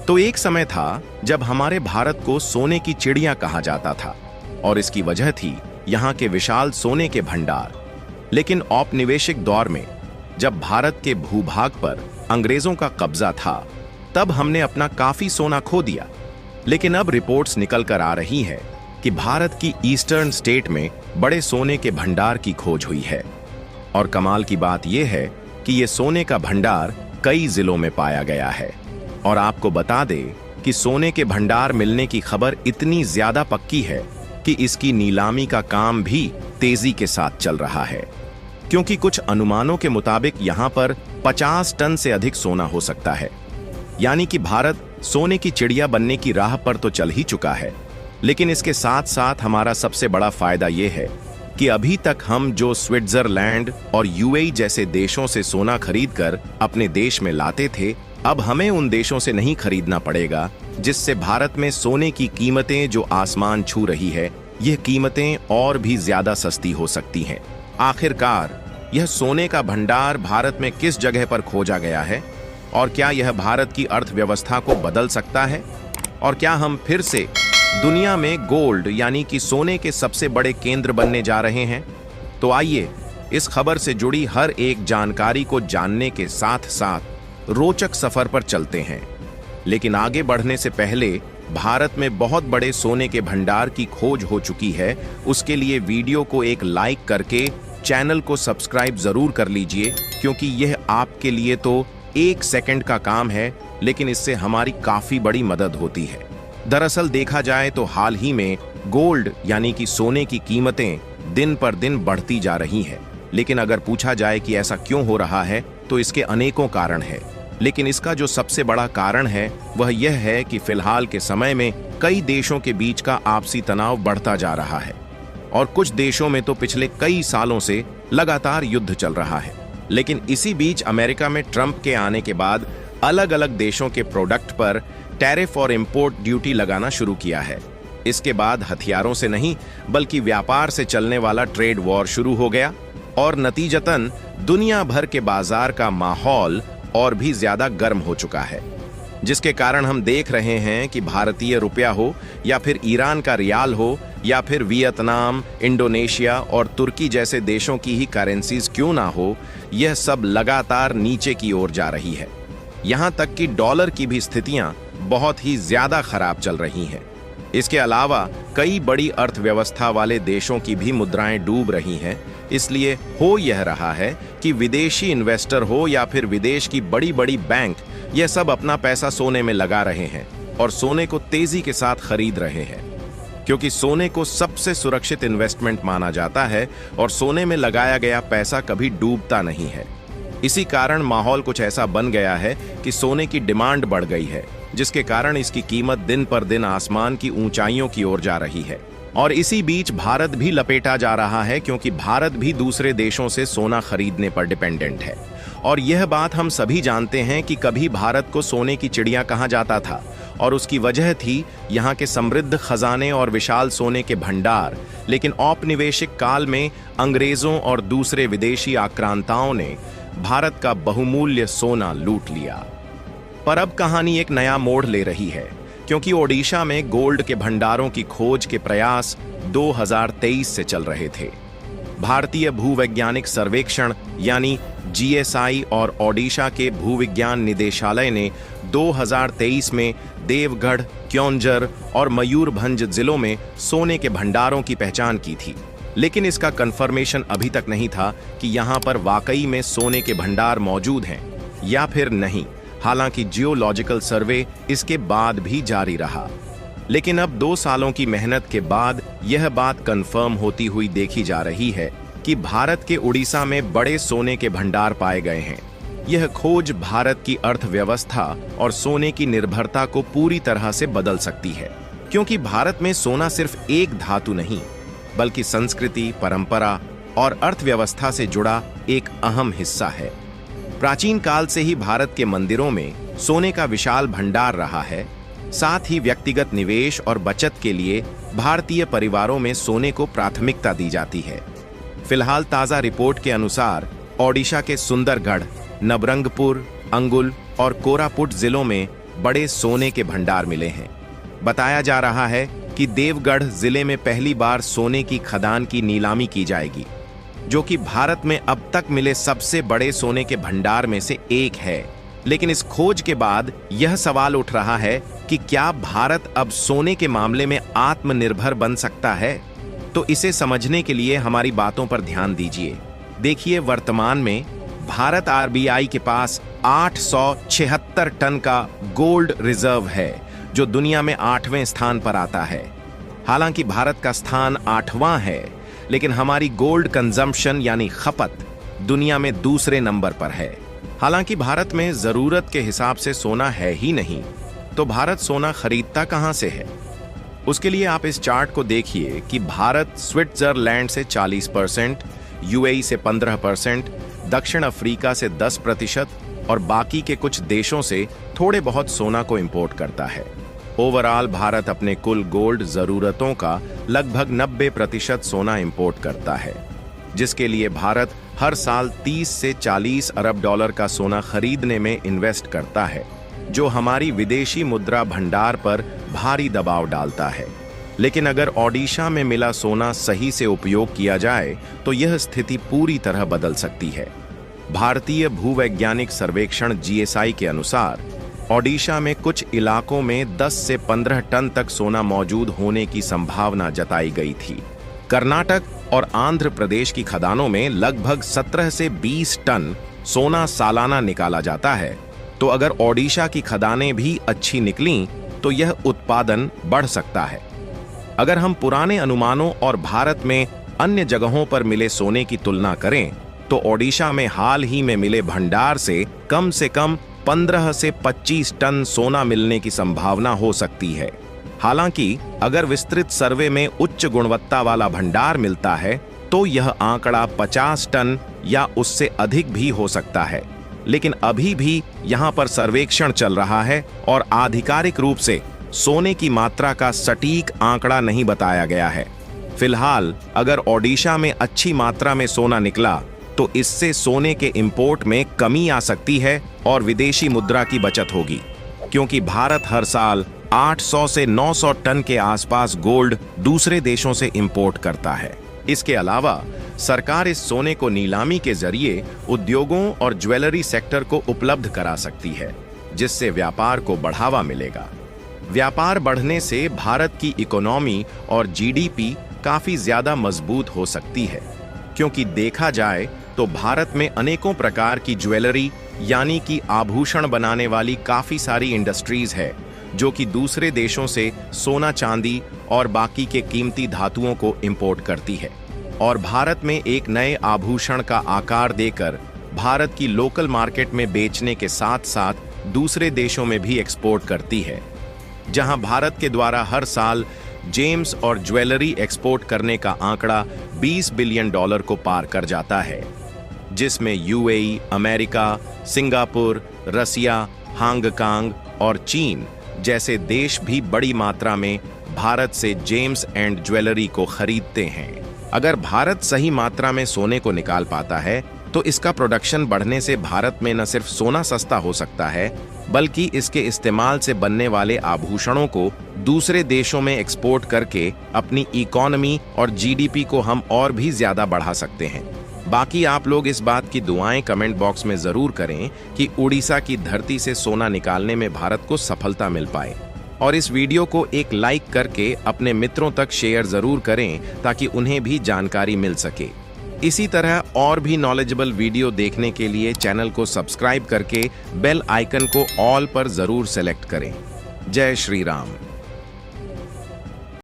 तो एक समय था जब हमारे भारत को सोने की चिड़िया कहा जाता था और इसकी वजह थी यहाँ के विशाल सोने के भंडार। लेकिन औपनिवेशिक दौर में जब भारत के भूभाग पर अंग्रेजों का कब्जा था, तब हमने अपना काफी सोना खो दिया। लेकिन अब रिपोर्ट्स निकल कर आ रही है कि भारत की ईस्टर्न स्टेट में बड़े सोने के भंडार की खोज हुई है। और कमाल की बात यह है कि यह सोने का भंडार कई जिलों में पाया गया है। और आपको बता दें कि सोने के भंडार मिलने की खबर इतनी ज्यादा पक्की है कि इसकी नीलामी का काम भी तेजी के साथ चल रहा है, क्योंकि कुछ अनुमानों के मुताबिक यहां पर 50 टन से अधिक सोना हो सकता है। यानी कि भारत सोने की चिड़िया बनने की राह पर तो चल ही चुका है। लेकिन इसके साथ साथ हमारा सबसे बड़ा फायदा यह है कि अभी तक हम जो स्विट्जरलैंड और यूएई जैसे देशों से सोना खरीदकर अपने देश में लाते थे, अब हमें उन देशों से नहीं खरीदना पड़ेगा, जिससे भारत में सोने की कीमतें जो आसमान छू रही है, यह कीमतें और भी ज्यादा सस्ती हो सकती हैं। आखिरकार यह सोने का भंडार भारत में किस जगह पर खोजा गया है और क्या यह भारत की अर्थव्यवस्था को बदल सकता है? और क्या हम फिर से दुनिया में गोल्ड यानी कि सोने के सबसे बड़े केंद्र बनने जा रहे हैं? तो आइए इस खबर से जुड़ी हर एक जानकारी को जानने के साथ साथ रोचक सफर पर चलते हैं। लेकिन आगे बढ़ने से पहले भारत में बहुत बड़े सोने के भंडार की खोज हो चुकी है, उसके लिए वीडियो को एक लाइक करके चैनल को सब्सक्राइब जरूर कर लीजिए, क्योंकि यह आपके लिए तो 1 सेकंड का काम है, लेकिन इससे हमारी काफी बड़ी मदद होती है। दरअसल देखा जाए तो हाल ही में गोल्ड यानी कि सोने की कीमतें दिन पर दिन बढ़ती जा रही हैं। लेकिन अगर पूछा जाए कि ऐसा क्यों हो रहा है, तो इसके अनेकों कारण हैं। लेकिन इसका जो सबसे बड़ा कारण है वह यह है कि फिलहाल के समय में कई देशों के बीच का आपसी तनाव बढ़ता जा रहा है और कुछ देशों में तो पिछले कई सालों से लगातार युद्ध चल रहा है। लेकिन इसी बीच अमेरिका में ट्रंप के आने के बाद अलग अलग देशों के प्रोडक्ट पर टैरिफ और इंपोर्ट ड्यूटी लगाना शुरू किया है। इसके बाद हथियारों से नहीं बल्कि व्यापार से चलने वाला ट्रेड वॉर शुरू हो गया और नतीजतन दुनिया भर के बाजार का माहौल और भी ज्यादा गर्म हो चुका है, जिसके कारण हम देख रहे हैं कि भारतीय रुपया हो या फिर ईरान का रियाल हो या फिर वियतनाम, इंडोनेशिया और तुर्की जैसे देशों की ही करेंसीज क्यों ना हो, यह सब लगातार नीचे की ओर जा रही है। यहां तक कि डॉलर की भी स्थितियां बहुत ही ज्यादा खराब चल रही हैं। इसके अलावा कई बड़ी अर्थव्यवस्था वाले देशों की भी मुद्राएं डूब रही हैं। इसलिए हो यह रहा है कि विदेशी इन्वेस्टर हो या फिर विदेश की बड़ी बड़ी बैंक, यह सब अपना पैसा सोने में लगा रहे हैं और सोने को तेजी के साथ खरीद रहे हैं, क्योंकि सोने को सबसे सुरक्षित इन्वेस्टमेंट माना जाता है और सोने में लगाया गया पैसा कभी डूबता नहीं है। इसी कारण माहौल कुछ ऐसा बन गया है कि सोने की डिमांड बढ़ गई है, जिसके कारण इसकी कीमत दिन पर दिन आसमान की ऊंचाइयों की ओर जा रही है। और इसी बीच भारत भी लपेटा जा रहा है, क्योंकि भारत भी दूसरे देशों से सोना खरीदने पर डिपेंडेंट है। और यह बात हम सभी जानते हैं कि कभी भारत को सोने की चिड़िया कहा जाता था और उसकी वजह थी यहाँ के समृद्ध खजाने और विशाल सोने के भंडार। लेकिन औपनिवेशिक काल में अंग्रेजों और दूसरे विदेशी आक्रांताओं ने भारत का बहुमूल्य सोना लूट लिया। पर अब कहानी एक नया मोड़ ले रही है, क्योंकि ओडिशा में गोल्ड के भंडारों की खोज के प्रयास 2023 से चल रहे थे। भारतीय भूवैज्ञानिक सर्वेक्षण यानी जीएसआई और ओडिशा के भूविज्ञान निदेशालय ने 2023 में देवगढ़, क्योंझर और मयूरभंज जिलों में सोने के भंडारों की पहचान की थी। लेकिन इसका कंफर्मेशन अभी तक नहीं था कि यहां पर वाकई में सोने के भंडार मौजूद हैं या फिर नहीं। हालांकि जियोलॉजिकल सर्वे इसके बाद भी जारी रहा। लेकिन अब 2 सालों की मेहनत के बाद यह बात कंफर्म होती हुई देखी जा रही है कि भारत के उड़ीसा में बड़े सोने के भंडार पाए गए हैं। यह खोज भारत की अर्थव्यवस्था और सोने की निर्भरता को पूरी तरह से बदल सकती है, क्योंकि भारत में सोना सिर्फ एक धातु नहीं बल्कि संस्कृति, परंपरा और अर्थव्यवस्था से जुड़ा एक अहम हिस्सा है। प्राचीन काल से ही भारत के मंदिरों में सोने का विशाल भंडार रहा है। साथ ही व्यक्तिगत निवेश और बचत के लिए भारतीय परिवारों में सोने को प्राथमिकता दी जाती है। फिलहाल ताजा रिपोर्ट के अनुसार ओडिशा के सुंदरगढ़, नबरंगपुर, अंगुल और कोरापुट जिलों में बड़े सोने के भंडार मिले हैं। बताया जा रहा है कि देवगढ़ जिले में पहली बार सोने की खदान की नीलामी की जाएगी, जो कि भारत में अब तक मिले सबसे बड़े सोने के भंडार में से एक है। लेकिन इस खोज के बाद यह सवाल उठ रहा है कि क्या भारत अब सोने के मामले में आत्मनिर्भर बन सकता है? तो इसे समझने के लिए हमारी बातों पर ध्यान दीजिए। देखिए, वर्तमान में भारत आरबीआई के पास 876 टन का गोल्ड रिजर्व है, जो दुनिया में 8वें स्थान पर आता है। हालांकि भारत का स्थान 8वां है, लेकिन हमारी गोल्ड कंजम्पशन यानी खपत दुनिया में दूसरे नंबर पर है। हालांकि भारत में जरूरत के हिसाब से सोना है ही नहीं, तो भारत सोना खरीदता कहां से है? उसके लिए आप इस चार्ट को देखिए कि भारत स्विट्जरलैंड से 40%, यूएई से 15%, दक्षिण अफ्रीका से 10% और बाकी के कुछ देशों से थोड़े बहुत सोना को इंपोर्ट करता है। ओवरऑल भारत अपने कुल गोल्ड जरूरतों का लगभग 90% सोना इंपोर्ट करता है, जिसके लिए भारत हर साल 30 से 40 अरब डॉलर का सोना खरीदने में इन्वेस्ट करता है, जो हमारी विदेशी मुद्रा भंडार पर भारी दबाव डालता है। लेकिन अगर ओडिशा में मिला सोना सही से उपयोग किया जाए तो यह स्थिति पूरी तरह बदल सकती है। भारतीय भूवैज्ञानिक सर्वेक्षण जीएसआई के अनुसार ओडिशा में कुछ इलाकों में 10 से 15 टन तक सोना मौजूद होने की संभावना जताई गई थी। कर्नाटक और आंध्र प्रदेश की खदानों में लगभग 17 से 20 टन सोना सालाना निकाला जाता है। तो अगर ओडिशा की खदानें भी अच्छी निकलीं तो यह उत्पादन बढ़ सकता है। अगर हम पुराने अनुमानों और भारत में अन्य जगहों पर मिले सोने की तुलना करें तो ओडिशा में हाल ही में मिले भंडार से कम 15 से 25 टन सोना मिलने की संभावना हो सकती है। हालांकि अगर विस्तृत सर्वे में उच्च गुणवत्ता वाला भंडार मिलता है तो यह आंकड़ा 50 टन या उससे अधिक भी हो सकता है। लेकिन अभी भी यहां पर सर्वेक्षण चल रहा है और आधिकारिक रूप से सोने की मात्रा का सटीक आंकड़ा नहीं बताया गया है। फिलहाल अगर ओडिशा में अच्छी मात्रा में सोना निकला तो इससे सोने के इंपोर्ट में कमी आ सकती है और विदेशी मुद्रा की बचत होगी, क्योंकि भारत हर साल 800 से 900 टन के आसपास गोल्ड दूसरे देशों से इंपोर्ट करता है। इसके अलावा सरकार इस सोने को नीलामी के जरिए उद्योगों और ज्वेलरी सेक्टर को उपलब्ध करा सकती है, जिससे व्यापार को बढ़ावा मिलेगा। व्यापार बढ़ने से भारत की इकोनॉमी और जीडीपी काफी ज्यादा मजबूत हो सकती है, क्योंकि देखा जाए तो भारत में अनेकों प्रकार की ज्वेलरी यानी कि आभूषण बनाने वाली काफी सारी इंडस्ट्रीज है, जो कि दूसरे देशों से सोना, चांदी और बाकी के कीमती धातुओं को इंपोर्ट करती है और भारत में एक नए आभूषण का आकार देकर भारत की लोकल मार्केट में बेचने के साथ साथ दूसरे देशों में भी एक्सपोर्ट करती है, जहां भारत के द्वारा हर साल जेम्स और ज्वेलरी एक्सपोर्ट करने का आंकड़ा 20 बिलियन डॉलर को पार कर जाता है, जिसमें यूएई, अमेरिका, सिंगापुर, रसिया, हांगकांग और चीन जैसे देश भी बड़ी मात्रा में भारत से जेम्स एंड ज्वेलरी को खरीदते हैं। अगर भारत सही मात्रा में सोने को निकाल पाता है तो इसका प्रोडक्शन बढ़ने से भारत में न सिर्फ सोना सस्ता हो सकता है, बल्कि इसके इस्तेमाल से बनने वाले आभूषणों को दूसरे देशों में एक्सपोर्ट करके अपनी इकोनॉमी और जीडीपी को हम और भी ज्यादा बढ़ा सकते हैं। बाकी आप लोग इस बात की दुआएं कमेंट बॉक्स में जरूर करें कि उड़ीसा की धरती से सोना निकालने में भारत को सफलता मिल पाए, और इस वीडियो को एक लाइक करके अपने मित्रों तक शेयर जरूर करें ताकि उन्हें भी जानकारी मिल सके। इसी तरह और भी नॉलेजेबल वीडियो देखने के लिए चैनल को सब्सक्राइब करके बेल आइकन को ऑल पर जरूर सेलेक्ट करें। जय श्री राम।